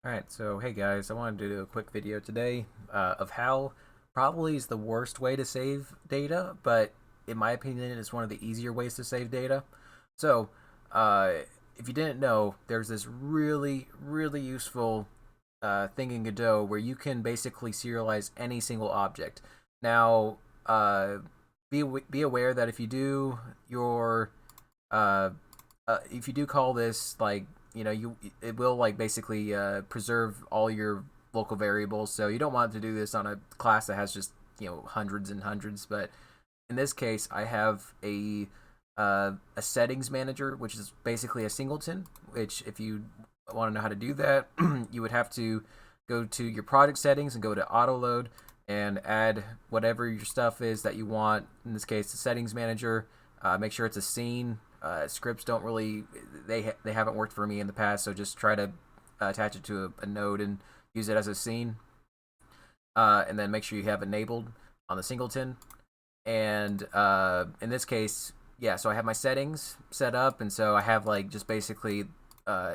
Alright, so hey guys, I wanted to do a quick video today of how probably is the worst way to save data, but in my opinion it's one of the easier ways to save data. So, uh, if you didn't know, there's this really useful thing in Godot where you can basically serialize any single object. Now, be aware that if you do your uh, if you do call this like it will like basically preserve all your local variables, so you don't want to do this on a class that has just hundreds and hundreds. But in this case I have a settings manager, which is basically a singleton, which if you want to know how to do that you would have to go to your project settings and go to auto load and add whatever your stuff is that you want. In this case, the settings manager. Make sure it's a scene. Scripts don't really they haven't worked for me in the past, so just try to attach it to a node and use it as a scene. And then make sure you have enabled on the singleton. And in this case, yeah, so I have my settings set up, and so I have like just basically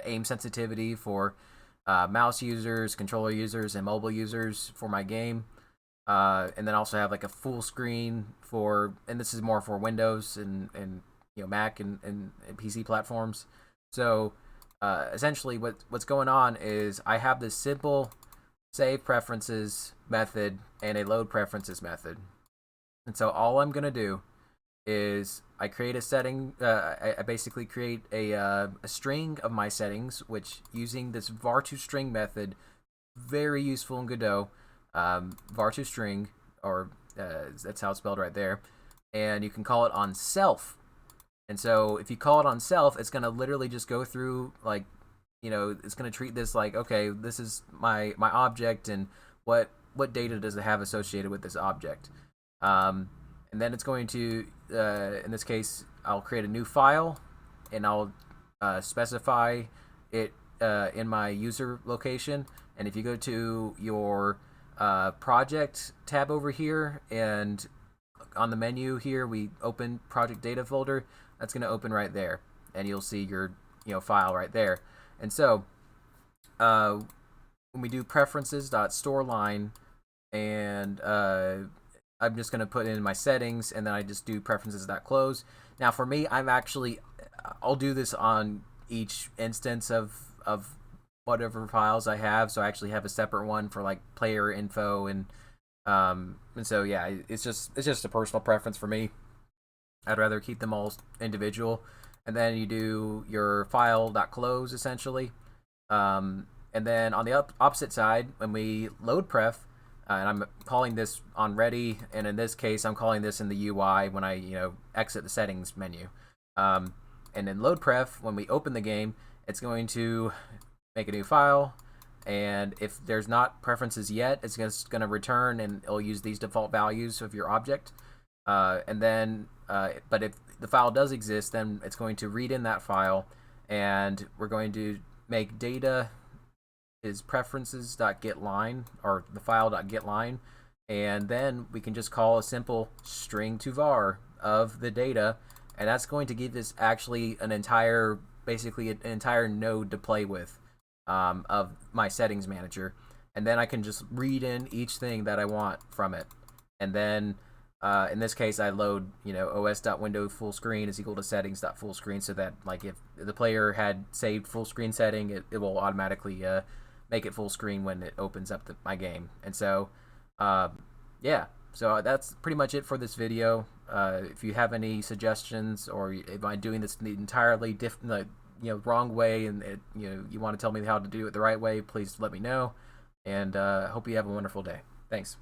aim sensitivity for mouse users, controller users, and mobile users for my game. And then also have like a full screen for, and this is more for Windows and Mac and PC platforms. So essentially, what's going on is I have this simple save preferences method and a load preferences method, and so all I'm gonna do is I create a setting. I basically create a string of my settings, which using this var2string method, very useful in Godot. var2string, or that's how it's spelled right there, and you can call it on self. And so if you call it on self, it's gonna literally just go through like, it's gonna treat this like, okay, this is my object, and what data does it have associated with this object. And then it's going to, in this case, I'll create a new file, and I'll specify it in my user location. And if you go to your project tab over here, and on the menu here we open project data folder, that's going to open right there, and you'll see your file right there. And so when we do preferences.storeline, and I'm just going to put in my settings, and then I just do preferences.close. Now for me, I'll do this on each instance of whatever files I have, so I actually have a separate one for like player info, and so yeah, it's just a personal preference for me. I'd rather keep them all individual. And then you do your file.close essentially. And then on the opposite side, when we load pref, and I'm calling this on ready, and in this case I'm calling this in the UI when I exit the settings menu. And in load pref, when we open the game, it's going to make a new file, and if there's not preferences yet, it's just going to return, and it'll use these default values of your object. And then but if the file does exist, then it's going to read in that file, and we're going to make data is preferences.getLine, or the file.getLine, and then we can just call a simple string to var of the data, and that's going to give us actually basically an entire node to play with of my settings manager. And then I can just read in each thing that I want from it. And then in this case I load os.window full screen is equal to settings.full screen, so that like if the player had saved full screen setting, it will automatically make it full screen when it opens up my game. And so yeah, so that's pretty much it for this video. If you have any suggestions, or am I doing this the entirely different, wrong way, and you want to tell me how to do it the right way, please let me know. And hope you have a wonderful day. Thanks.